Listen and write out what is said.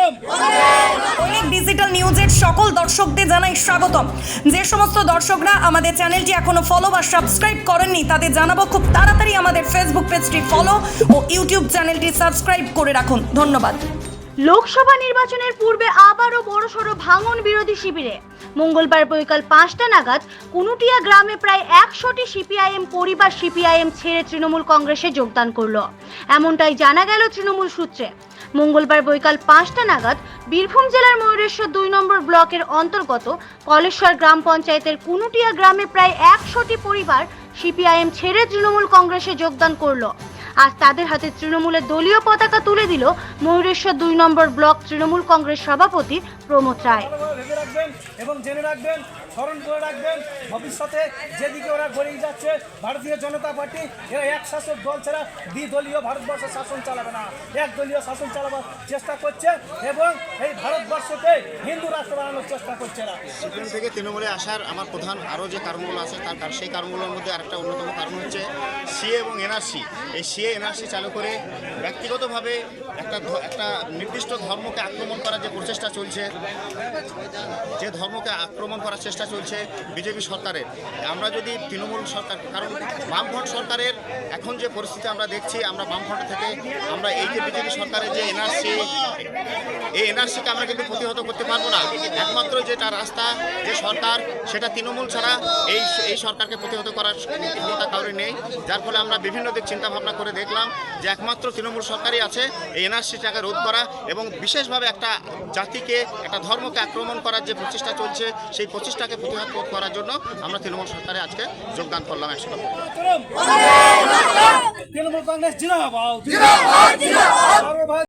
দৈনিক ডিজিটাল নিউজের সকল দর্শকদের জানাই স্বাগতম। যে সমস্ত দর্শকরা আমাদের চ্যানেলটি এখনো ফলো বা সাবস্ক্রাইব করেননি তাদের জানাবো খুব তাড়াতাড়ি আমাদের ফেসবুক পেজটি ফলো ও ইউটিউব চ্যানেলটি সাবস্ক্রাইব করে রাখুন। ধন্যবাদ। লোকসভা নির্বাচনের পূর্বে আবারও বড়সড় ভাঙন বিরোধী শিবিরে মঙ্গলবার বৈকাল 5টা নাগাদ কুনুটিয়া গ্রামে প্রায় 100টি সিপিআইএম পরিবার সিপিআইএম ছেড়ে তৃণমূল কংগ্রেসে যোগদান করল। এমনটাই জানা গেল তৃণমূল সূত্রে। মঙ্গলবার বৈকাল 5টা নাগাদ বীরভূম জেলার ময়ূরেশ্বর 2 নম্বর ব্লকের অন্তর্গত কলেশ্বর গ্রাম পঞ্চায়েতের কুনুটিয়া গ্রামে প্রায় 100টি পরিবার সিপিআইএম ছেড়ে তৃণমূল কংগ্রেসে যোগদান করল। আজ তাদের হাতে তৃণমূলের দলীয় পতাকা তুলে দিল ময়ূরেশ্বর 2 নম্বর ব্লক তৃণমূল কংগ্রেস সভাপতি প্রমোদ রায়। এবং জেনে রাখবেন, স্মরণ করে রাখবেন, ভবিষ্যতে যেদিকে ওরা গড়িয়ে যাচ্ছে ভারতীয় জনতা পার্টি, এরা এক শাসক দল ছাড়া দ্বিদলীয় ভারতবর্ষের শাসন চালাবে না, একদলীয় শাসন চালাবার চেষ্টা করছে এবং এই ভারতবর্ষকে হিন্দু রাষ্ট্র বানানোর চেষ্টা করছে না। সিপিএম থেকে তৃণমূলে আসার আমার প্রধান আরও যে কারণগুলো আছে সেই কারণগুলোর মধ্যে আরেকটা অন্যতম কারণ হচ্ছে সিএ এবং এনআরসি। এই সিএ এনআরসি চালু করে ব্যক্তিগতভাবে একটা নির্দিষ্ট ধর্মকে আক্রমণ করার যে প্রচেষ্টা চলছে, যে ধর্মকে আক্রমণ করার চেষ্টা চলছে বিজেপি সরকারের। আমরা যদি তৃণমূল সরকার, কারণ বামফ্রন্ট সরকারের এখন যে পরিস্থিতি আমরা দেখছি, আমরা বামফ্রন্ট থেকে আমরা এই যে বিজেপি সরকারের যে এনআরসি, এই এনআরসিকে আমরা কিন্তু প্রতিহত করতে পারবো না। একমাত্র যেটা রাস্তা, যে সরকার, সেটা তৃণমূল ছাড়া এই সরকারকে প্রতিহত করার ক্ষমতা কাউরে নেই। যার ফলে আমরা বিভিন্ন দিক চিন্তা ভাবনা করে দেখলাম যে একমাত্র তৃণমূল সরকারই আছে এই এনআরসিটাকে রোধ করা এবং বিশেষভাবে একটা জাতিকে, একটা ধর্মকে আক্রমণ করার যে প্রচেষ্টা চলছে সেই প্রচেষ্টাকে প্রতিহত করার জন্য আমরা তৃণমূল সরকারে আজকে যোগদান করলাম। 100টা তৃণমূল কংগ্রেস জিন্দাবাদ।